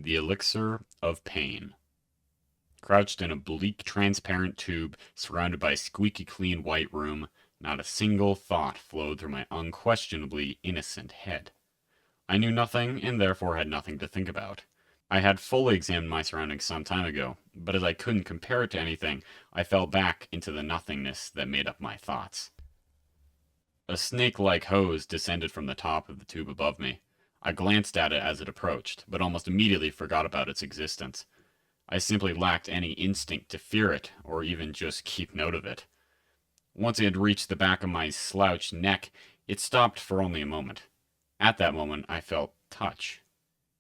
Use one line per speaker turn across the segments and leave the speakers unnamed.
The Elixir of Pain. Crouched in a bleak, transparent tube, surrounded by a squeaky clean white room, not a single thought flowed through my unquestionably innocent head. I knew nothing, and therefore had nothing to think about. I had fully examined my surroundings some time ago, but as I couldn't compare it to anything, I fell back into the nothingness that made up my thoughts. A snake-like hose descended from the top of the tube above me. I glanced at it as it approached, but almost immediately forgot about its existence. I simply lacked any instinct to fear it, or even just keep note of it. Once it had reached the back of my slouched neck, it stopped for only a moment. At that moment, I felt touch.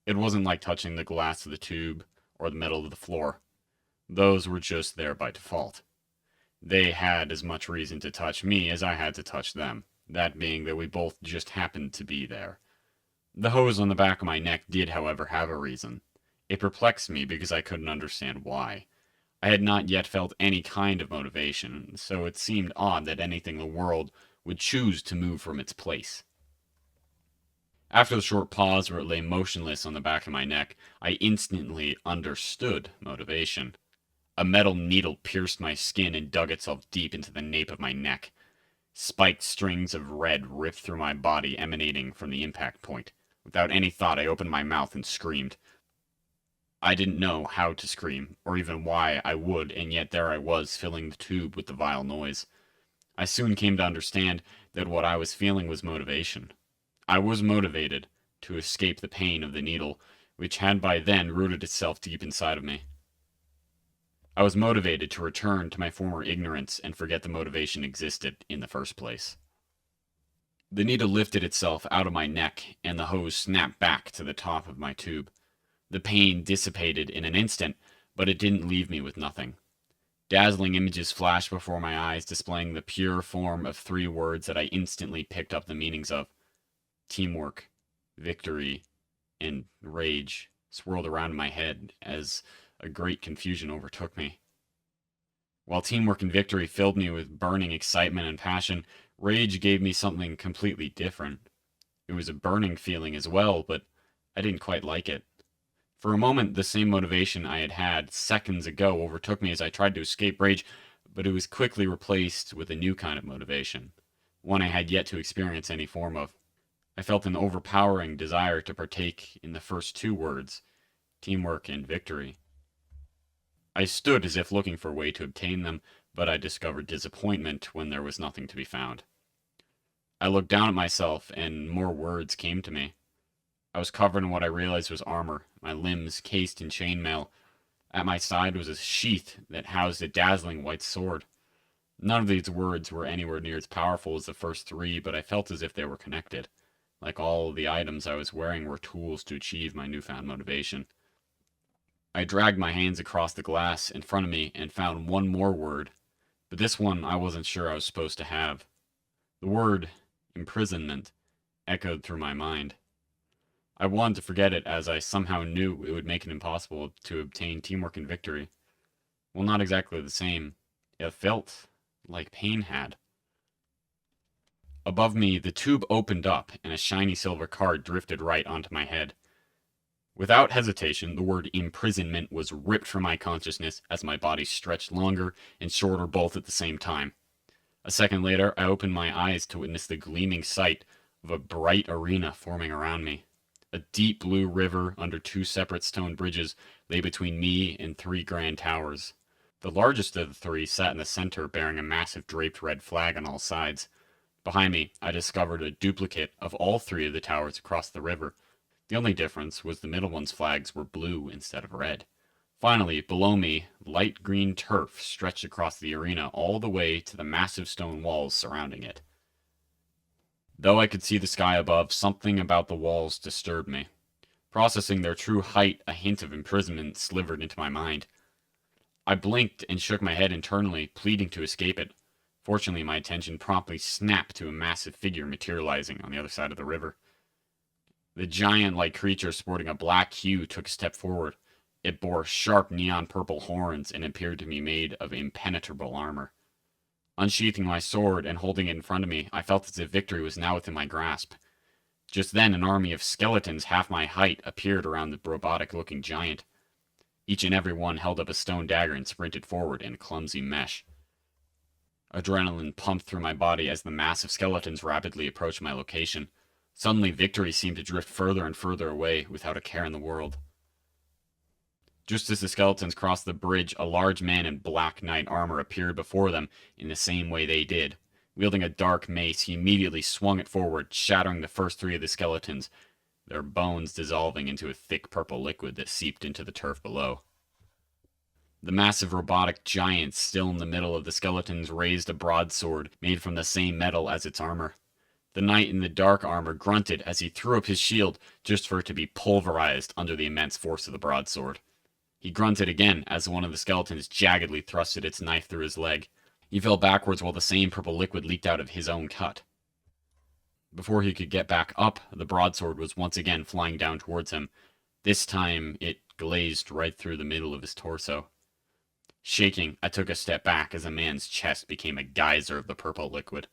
It wasn't like touching the glass of the tube or the metal of the floor. Those were just there by default. They had as much reason to touch me as I had to touch them, that being that we both just happened to be there. The hose on the back of my neck did, however, have a reason. It perplexed me because I couldn't understand why. I had not yet felt any kind of motivation, so it seemed odd that anything in the world would choose to move from its place. After the short pause where it lay motionless on the back of my neck, I instantly understood motivation. A metal needle pierced my skin and dug itself deep into the nape of my neck. Spiked strings of red ripped through my body, emanating from the impact point. Without any thought, I opened my mouth and screamed. I didn't know how to scream, or even why I would, and yet there I was, filling the tube with the vile noise. I soon came to understand that what I was feeling was motivation. I was motivated to escape the pain of the needle, which had by then rooted itself deep inside of me. I was motivated to return to my former ignorance and forget the motivation existed in the first place. The needle lifted itself out of my neck, and the hose snapped back to the top of my tube. The pain dissipated in an instant, but it didn't leave me with nothing. Dazzling images flashed before my eyes, displaying the pure form of three words that I instantly picked up the meanings of. Teamwork, victory, and rage swirled around my head as a great confusion overtook me. While teamwork and victory filled me with burning excitement and passion, rage gave me something completely different. It was a burning feeling as well, but I didn't quite like it. For a moment, the same motivation I had had seconds ago overtook me as I tried to escape rage, but it was quickly replaced with a new kind of motivation, one I had yet to experience any form of. I felt an overpowering desire to partake in the first two words, teamwork and victory. I stood as if looking for a way to obtain them, but I discovered disappointment when there was nothing to be found. I looked down at myself, and more words came to me. I was covered in what I realized was armor, my limbs cased in chainmail. At my side was a sheath that housed a dazzling white sword. None of these words were anywhere near as powerful as the first three, but I felt as if they were connected. Like all the items I was wearing were tools to achieve my newfound motivation. I dragged my hands across the glass in front of me and found one more word, but this one I wasn't sure I was supposed to have. The word imprisonment echoed through my mind. I wanted to forget it as I somehow knew it would make it impossible to obtain teamwork and victory. Well, not exactly the same. It felt like pain had. Above me, the tube opened up and a shiny silver card drifted right onto my head. Without hesitation, the word imprisonment was ripped from my consciousness as my body stretched longer and shorter both at the same time. A second later, I opened my eyes to witness the gleaming sight of a bright arena forming around me. A deep blue river under two separate stone bridges lay between me and three grand towers. The largest of the three sat in the center, bearing a massive draped red flag on all sides. Behind me, I discovered a duplicate of all three of the towers across the river. The only difference was the middle one's flags were blue instead of red. Finally, below me, light green turf stretched across the arena all the way to the massive stone walls surrounding it. Though I could see the sky above, something about the walls disturbed me. Processing their true height, a hint of imprisonment slivered into my mind. I blinked and shook my head internally, pleading to escape it. Fortunately, my attention promptly snapped to a massive figure materializing on the other side of the river. The giant-like creature sporting a black hue took a step forward. It bore sharp neon purple horns and appeared to be made of impenetrable armor. Unsheathing my sword and holding it in front of me, I felt as if victory was now within my grasp. Just then, an army of skeletons half my height appeared around the robotic-looking giant. Each and every one held up a stone dagger and sprinted forward in a clumsy mesh. Adrenaline pumped through my body as the mass of skeletons rapidly approached my location. Suddenly, victory seemed to drift further and further away without a care in the world. Just as the skeletons crossed the bridge, a large man in black knight armor appeared before them in the same way they did. Wielding a dark mace, he immediately swung it forward, shattering the first three of the skeletons, their bones dissolving into a thick purple liquid that seeped into the turf below. The massive robotic giant still in the middle of the skeletons raised a broadsword made from the same metal as its armor. The knight in the dark armor grunted as he threw up his shield just for it to be pulverized under the immense force of the broadsword. He grunted again as one of the skeletons jaggedly thrusted its knife through his leg. He fell backwards while the same purple liquid leaked out of his own cut. Before he could get back up, the broadsword was once again flying down towards him. This time, it glazed right through the middle of his torso. Shaking, I took a step back as a man's chest became a geyser of the purple liquid.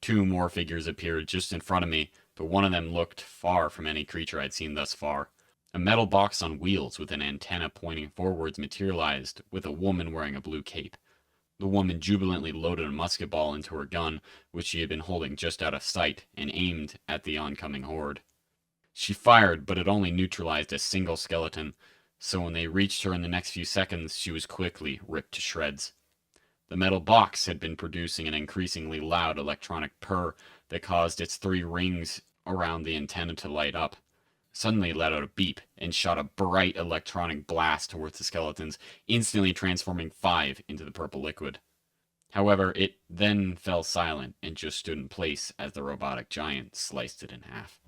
Two more figures appeared just in front of me, but one of them looked far from any creature I'd seen thus far. A metal box on wheels with an antenna pointing forwards materialized, with a woman wearing a blue cape. The woman jubilantly loaded a musket ball into her gun, which she had been holding just out of sight, and aimed at the oncoming horde. She fired, but it only neutralized a single skeleton, so when they reached her in the next few seconds, she was quickly ripped to shreds. The metal box had been producing an increasingly loud electronic purr that caused its three rings around the antenna to light up. Suddenly it let out a beep and shot a bright electronic blast towards the skeletons, instantly transforming 5 into the purple liquid. However, it then fell silent and just stood in place as the robotic giant sliced it in half.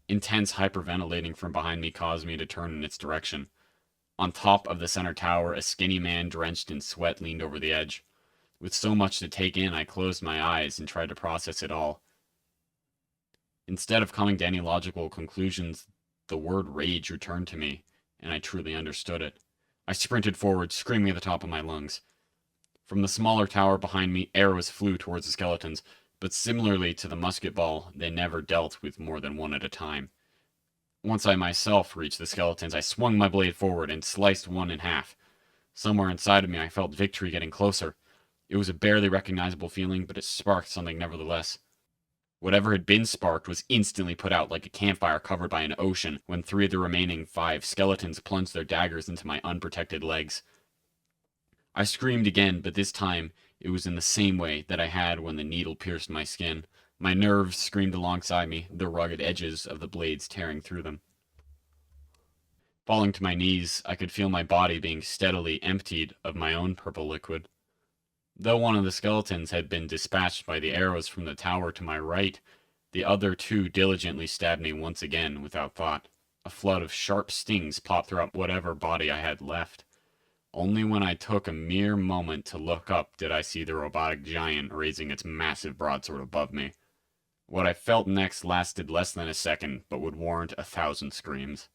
Intense hyperventilating from behind me caused me to turn in its direction. On top of the center tower, a skinny man drenched in sweat leaned over the edge. With so much to take in, I closed my eyes and tried to process it all. Instead of coming to any logical conclusions, the word rage returned to me, and I truly understood it. I sprinted forward, screaming at the top of my lungs. From the smaller tower behind me, arrows flew towards the skeletons, but similarly to the musket ball, they never dealt with more than one at a time. Once I myself reached the skeletons, I swung my blade forward and sliced one in half. Somewhere inside of me, I felt victory getting closer. It was a barely recognizable feeling, but it sparked something nevertheless. Whatever had been sparked was instantly put out like a campfire covered by an ocean when 3 of the remaining 5 skeletons plunged their daggers into my unprotected legs. I screamed again, but this time it was in the same way that I had when the needle pierced my skin. My nerves screamed alongside me, the rugged edges of the blades tearing through them. Falling to my knees, I could feel my body being steadily emptied of my own purple liquid. Though one of the skeletons had been dispatched by the arrows from the tower to my right, the other 2 diligently stabbed me once again without thought. A flood of sharp stings popped throughout whatever body I had left. Only when I took a mere moment to look up did I see the robotic giant raising its massive broadsword above me. What I felt next lasted less than a second, but would warrant 1,000 screams.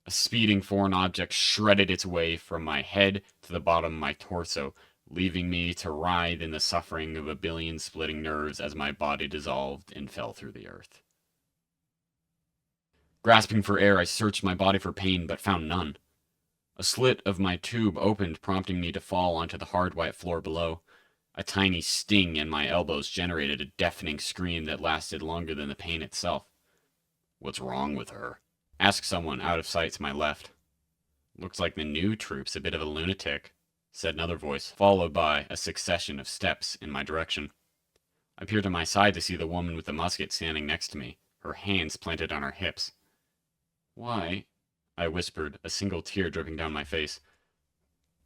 A speeding foreign object shredded its way from my head to the bottom of my torso, leaving me to writhe in the suffering of a billion splitting nerves as my body dissolved and fell through the earth. Grasping for air, I searched my body for pain, but found none. A slit of my tube opened, prompting me to fall onto the hard white floor below. A tiny sting in my elbows generated a deafening scream that lasted longer than the pain itself. "What's wrong with her?" asked someone out of sight to my left. "Looks like the new troop's a bit of a lunatic," said another voice, followed by a succession of steps in my direction. I peered to my side to see the woman with the musket standing next to me, her hands planted on her hips. "Why?" I whispered, a single tear dripping down my face.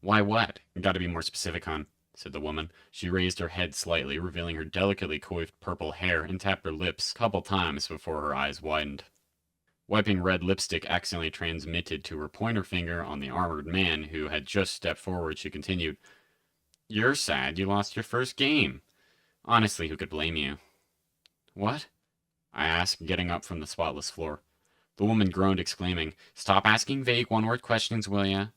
"Why what? Gotta be more specific, hon," said the woman. She raised her head slightly, revealing her delicately coiffed purple hair, and tapped her lips a couple times before her eyes widened. Wiping red lipstick accidentally transmitted to her pointer finger on the armored man who had just stepped forward, she continued, "You're sad you lost your first game. Honestly, who could blame you?" "What?" I asked, getting up from the spotless floor. The woman groaned, exclaiming, "Stop asking vague one-word questions, will ya?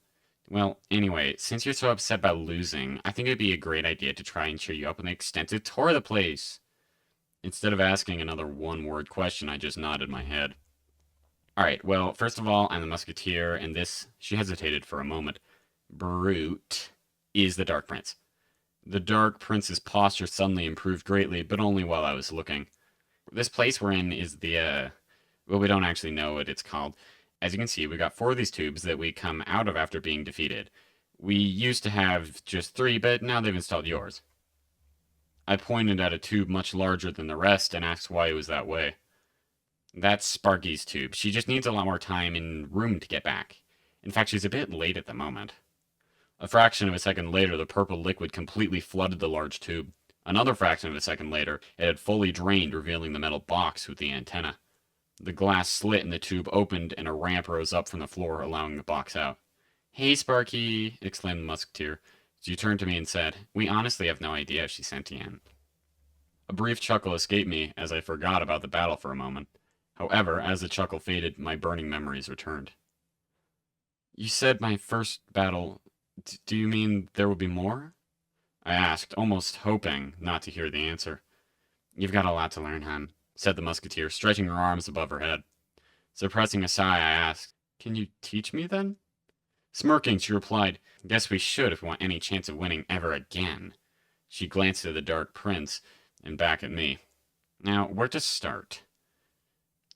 Well, anyway, since you're so upset about losing, I think it'd be a great idea to try and cheer you up with an extensive tour of the place." Instead of asking another one-word question, I just nodded my head. Alright, well, first of all, I'm the Musketeer, and this, she hesitated for a moment, brute, is the Dark Prince. The Dark Prince's posture suddenly improved greatly, but only while I was looking. This place we're in is well, we don't actually know what it's called. As you can see, we got 4 of these tubes that we come out of after being defeated. We used to have just 3, but now they've installed yours. I pointed at a tube much larger than the rest and asked why it was that way. That's Sparky's tube. She just needs a lot more time and room to get back. In fact, she's a bit late at the moment. A fraction of a second later, the purple liquid completely flooded the large tube. Another fraction of a second later, it had fully drained, revealing the metal box with the antenna. The glass slit in the tube opened, and a ramp rose up from the floor, allowing the box out. "Hey, Sparky!" exclaimed the Musketeer. She turned to me and said, "We honestly have no idea if she's sentient." A brief chuckle escaped me as I forgot about the battle for a moment. However, as the chuckle faded, my burning memories returned. "You said my first battle. Do you mean there will be more?" I asked, almost hoping not to hear the answer. "You've got a lot to learn, hon," said the Musketeer, stretching her arms above her head. Suppressing a sigh, I asked, "Can you teach me then?" Smirking, she replied, "Guess we should if we want any chance of winning ever again." She glanced at the Dark Prince and back at me. "Now, where to start?"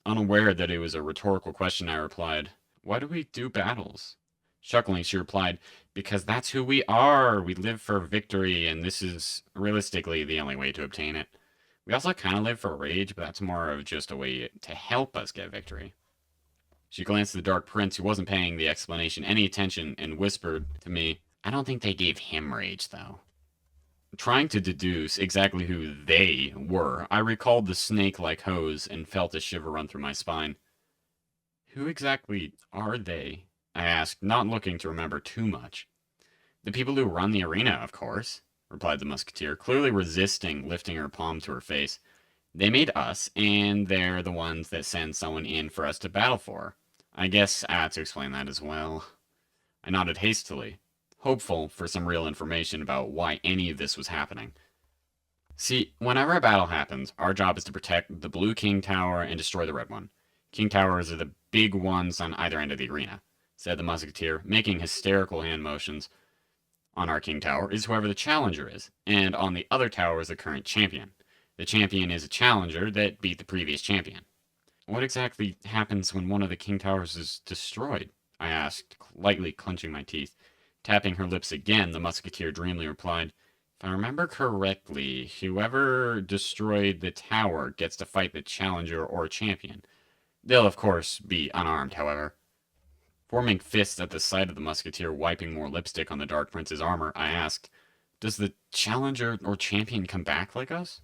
Unaware that it was a rhetorical question, I replied, "Why do we do battles?" Chuckling, she replied, "Because that's who we are. We live for victory, and this is realistically the only way to obtain it. We also kind of live for rage, but that's more of just a way to help us get victory." She glanced at the Dark Prince, who wasn't paying the explanation any attention, and whispered to me, "I don't think they gave him rage, though." Trying to deduce exactly who they were, I recalled the snake-like hose and felt a shiver run through my spine. "Who exactly are they?" I asked, not looking to remember too much. "The people who run the arena, of course," replied the Musketeer, clearly resisting lifting her palm to her face. "They made us, and they're the ones that send someone in for us to battle for. I guess I had to explain that as well." I nodded hastily, hopeful for some real information about why any of this was happening. "See, whenever a battle happens, our job is to protect the blue King Tower and destroy the red one. King Towers are the big ones on either end of the arena," said the Musketeer, making hysterical hand motions. "On our King Tower is whoever the challenger is, and on the other tower is the current champion. The champion is a challenger that beat the previous champion." "What exactly happens when one of the King Towers is destroyed?" I asked, lightly clenching my teeth. Tapping her lips again, the Musketeer dreamily replied, "If I remember correctly, whoever destroyed the tower gets to fight the challenger or champion. They'll, of course, be unarmed, however." Forming fists at the sight of the Musketeer wiping more lipstick on the Dark Prince's armor, I asked, "Does the challenger or champion come back like us?"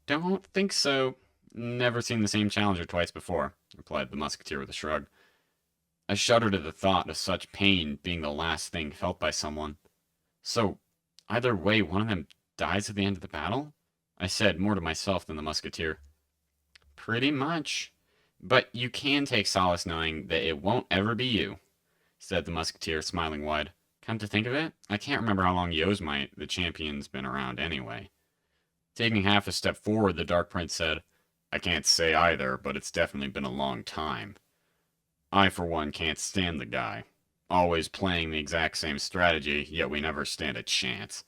"Don't think so. Never seen the same challenger twice before," replied the Musketeer with a shrug. I shuddered at the thought of such pain being the last thing felt by someone. "So, either way, one of them dies at the end of the battle?" I said, more to myself than the Musketeer. "Pretty much. But you can take solace knowing that it won't ever be you," said the Musketeer, smiling wide. "Come to think of it, I can't remember how long Yosemite, the champion's been around anyway." Taking half a step forward, the Dark Prince said, "I can't say either, but it's definitely been a long time. I, for one, can't stand the guy. Always playing the exact same strategy, yet we never stand a chance."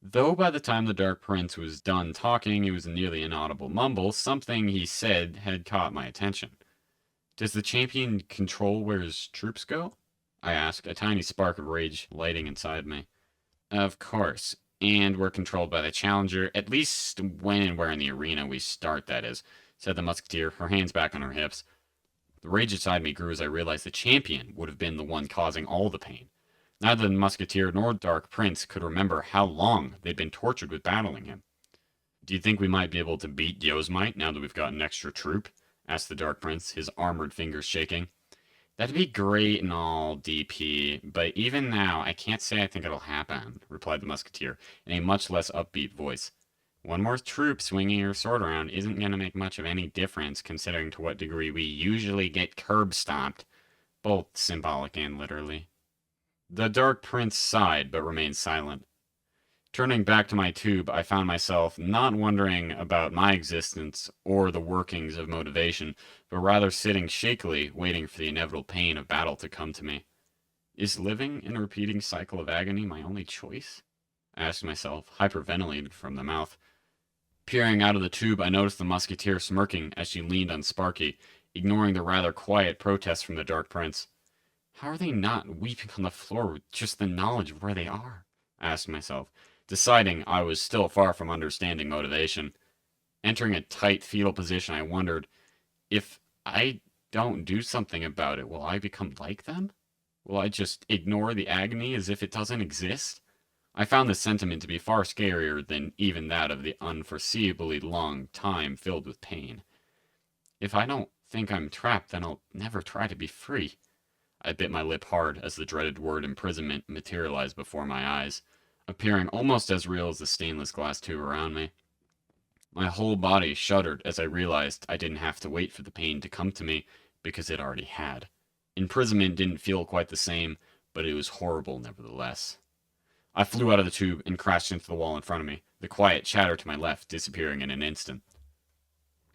Though by the time the Dark Prince was done talking, it was a nearly inaudible mumble, something he said had caught my attention. "Does the champion control where his troops go?" I asked, a tiny spark of rage lighting inside me. "Of course. And we're controlled by the challenger, at least when and where in the arena we start, that is," said the Musketeer, her hands back on her hips. The rage inside me grew as I realized the champion would have been the one causing all the pain. Neither the Musketeer nor Dark Prince could remember how long they'd been tortured with battling him. "Do you think we might be able to beat Yosemite now that we've got an extra troop?" asked the Dark Prince, his armored fingers shaking. "That'd be great and all, DP, but even now I can't say I think it'll happen," replied the Musketeer in a much less upbeat voice. "One more troop swinging your sword around isn't going to make much of any difference considering to what degree we usually get curb stomped, both symbolic and literally." The Dark Prince sighed but remained silent. Turning back to my tube, I found myself not wondering about my existence or the workings of motivation, but rather sitting shakily, waiting for the inevitable pain of battle to come to me. Is living in a repeating cycle of agony my only choice? I asked myself, hyperventilated from the mouth. Peering out of the tube, I noticed the musketeer smirking as she leaned on Sparky, ignoring the rather quiet protest from the Dark Prince. How are they not weeping on the floor with just the knowledge of where they are? I asked myself, deciding I was still far from understanding motivation. Entering a tight fetal position, I wondered, if I don't do something about it, will I become like them? Will I just ignore the agony as if it doesn't exist? I found this sentiment to be far scarier than even that of the unforeseeably long time filled with pain. If I don't think I'm trapped, then I'll never try to be free. I bit my lip hard as the dreaded word imprisonment materialized before my eyes, appearing almost as real as the stainless glass tube around me. My whole body shuddered as I realized I didn't have to wait for the pain to come to me, because it already had. Imprisonment didn't feel quite the same, but it was horrible nevertheless. I flew out of the tube and crashed into the wall in front of me, the quiet chatter to my left disappearing in an instant.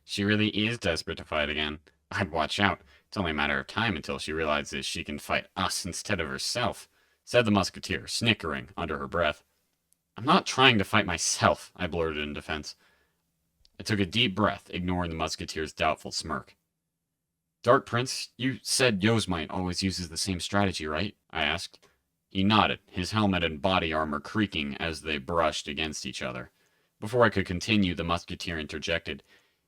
She really is desperate to fight again. I'd watch out. It's only a matter of time until she realizes she can fight us instead of herself, said the musketeer, snickering under her breath. I'm not trying to fight myself, I blurted in defense. I took a deep breath, ignoring the musketeer's doubtful smirk. Dark Prince, you said Yosemite always uses the same strategy, right? I asked. He nodded, his helmet and body armor creaking as they brushed against each other. Before I could continue, the musketeer interjected,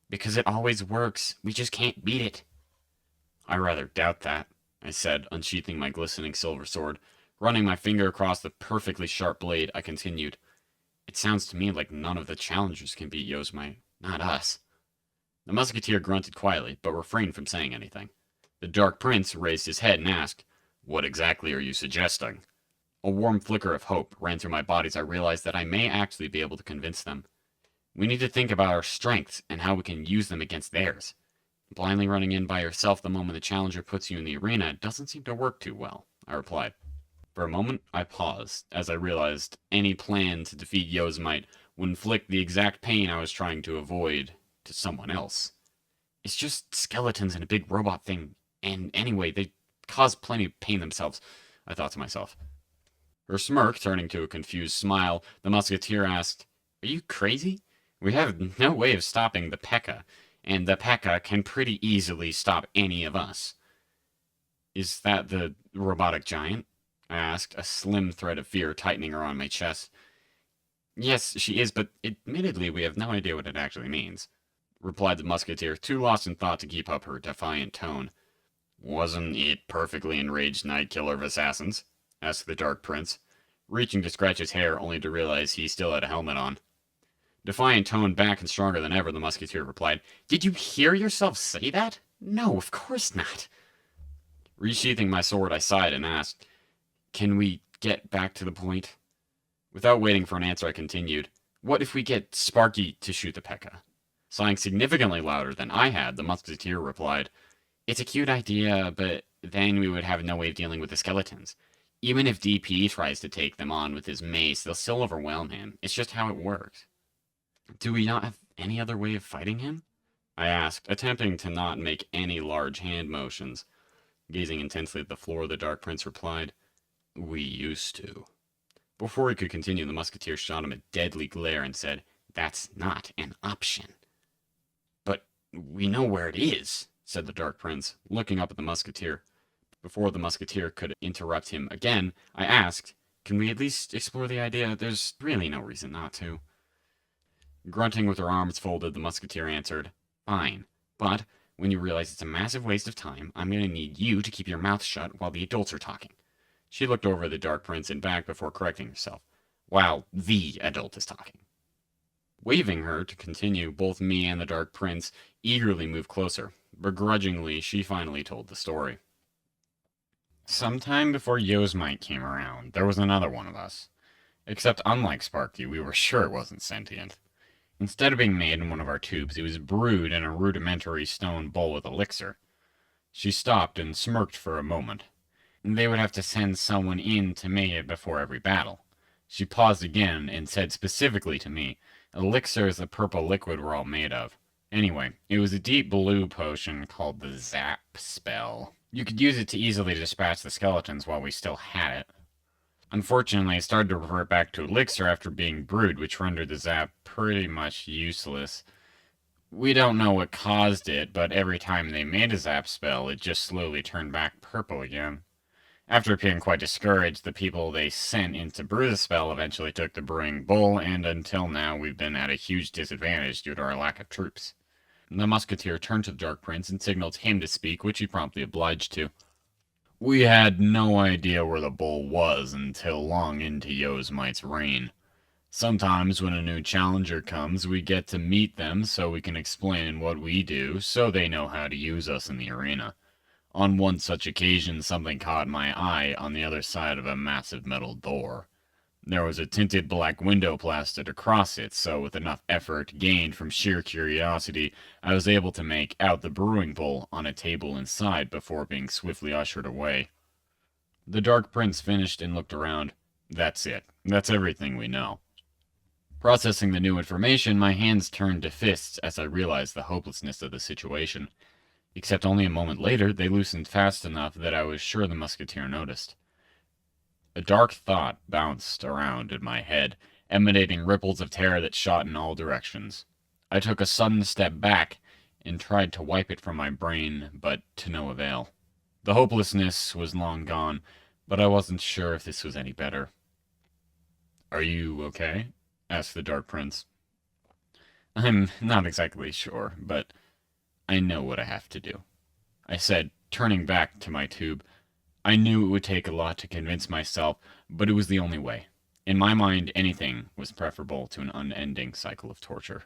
Because it always works. We just can't beat it. I rather doubt that, I said, unsheathing my glistening silver sword. Running my finger across the perfectly sharp blade, I continued. It sounds to me like none of the challengers can beat Yosemite. Not us. The musketeer grunted quietly, but refrained from saying anything. The Dark Prince raised his head and asked, What exactly are you suggesting? A warm flicker of hope ran through my body as I realized that I may actually be able to convince them. We need to think about our strengths and how we can use them against theirs. Blindly running in by yourself the moment the challenger puts you in the arena doesn't seem to work too well, I replied. For a moment, I paused, as I realized any plan to defeat Yosemite would inflict the exact pain I was trying to avoid to someone else. It's just skeletons and a big robot thing, and anyway, they cause plenty of pain themselves, I thought to myself. Her smirk turning to a confused smile, the musketeer asked, Are you crazy? We have no way of stopping the P.E.K.K.A., and the P.E.K.K.A. can pretty easily stop any of us. Is that the robotic giant? I asked, a slim thread of fear tightening around my chest. Yes, she is, but admittedly we have no idea what it actually means, replied the musketeer, too lost in thought to keep up her defiant tone. Wasn't it perfectly enraged night killer of assassins? Asked the Dark Prince, reaching to scratch his hair only to realize he still had a helmet on. Defiant tone back and stronger than ever, the musketeer replied, Did you hear yourself say that? No, of course not. Resheathing my sword, I sighed and asked, Can we get back to the point? Without waiting for an answer, I continued, What if we get Sparky to shoot the P.E.K.K.A.? Sighing significantly louder than I had, the musketeer replied, It's a cute idea, but then we would have no way of dealing with the skeletons. Even if DP tries to take them on with his mace, they'll still overwhelm him. It's just how it works. Do we not have any other way of fighting him? I asked, attempting to not make any large hand motions. Gazing intensely at the floor, the Dark Prince replied, We used to. Before he could continue, the musketeer shot him a deadly glare and said, That's not an option. But we know where it is, said the Dark Prince, looking up at the musketeer. Before the musketeer could interrupt him again, I asked, Can we at least explore the idea? There's really no reason not to. Grunting with her arms folded, the musketeer answered, Fine, but when you realize it's a massive waste of time, I'm going to need you to keep your mouth shut while the adults are talking. She looked over at the Dark Prince and back before correcting herself, while the adult is talking. Waving her to continue, both me and the Dark Prince eagerly moved closer. Begrudgingly, she finally told the story. Sometime before Yosemite came around, there was another one of us. Except unlike Sparky, we were sure it wasn't sentient. Instead of being made in one of our tubes, it was brewed in a rudimentary stone bowl with elixir. She stopped and smirked for a moment. They would have to send someone in to make it before every battle. She paused again and said specifically to me, Elixir is the purple liquid we're all made of. Anyway, it was a deep blue potion called the Zap spell. You could use it to easily dispatch the skeletons while we still had it. Unfortunately, it started to revert back to Elixir after being brewed, which rendered the Zap pretty much useless. We don't know what caused it, but every time they made a Zap spell, it just slowly turned back purple again. After being quite discouraged, the people they sent in to brew the spell eventually took the brewing bull, and until now we've been at a huge disadvantage due to our lack of troops. The musketeer turned to the Dark Prince and signaled him to speak, which he promptly obliged to. We had no idea where the bull was until long into Yosemite's reign. Sometimes when a new challenger comes, we get to meet them so we can explain what we do, so they know how to use us in the arena. On one such occasion, something caught my eye on the other side of a massive metal door. There was a tinted black window plastered across it, so with enough effort gained from sheer curiosity, I was able to make out the brewing bowl on a table inside before being swiftly ushered away. The Dark Prince finished and looked around. That's it. That's everything we know. Processing the new information, my hands turned to fists as I realized the hopelessness of the situation. Except only a moment later, they loosened fast enough that I was sure the musketeer noticed. A dark thought bounced around in my head, emanating ripples of terror that shot in all directions. I took a sudden step back and tried to wipe it from my brain, but to no avail. The hopelessness was long gone, but I wasn't sure if this was any better. Are you okay? Asked the Dark Prince. I'm not exactly sure, but I know what I have to do, I said, turning back to my tube. I knew it would take a lot to convince myself, but it was the only way. In my mind, anything was preferable to an unending cycle of torture.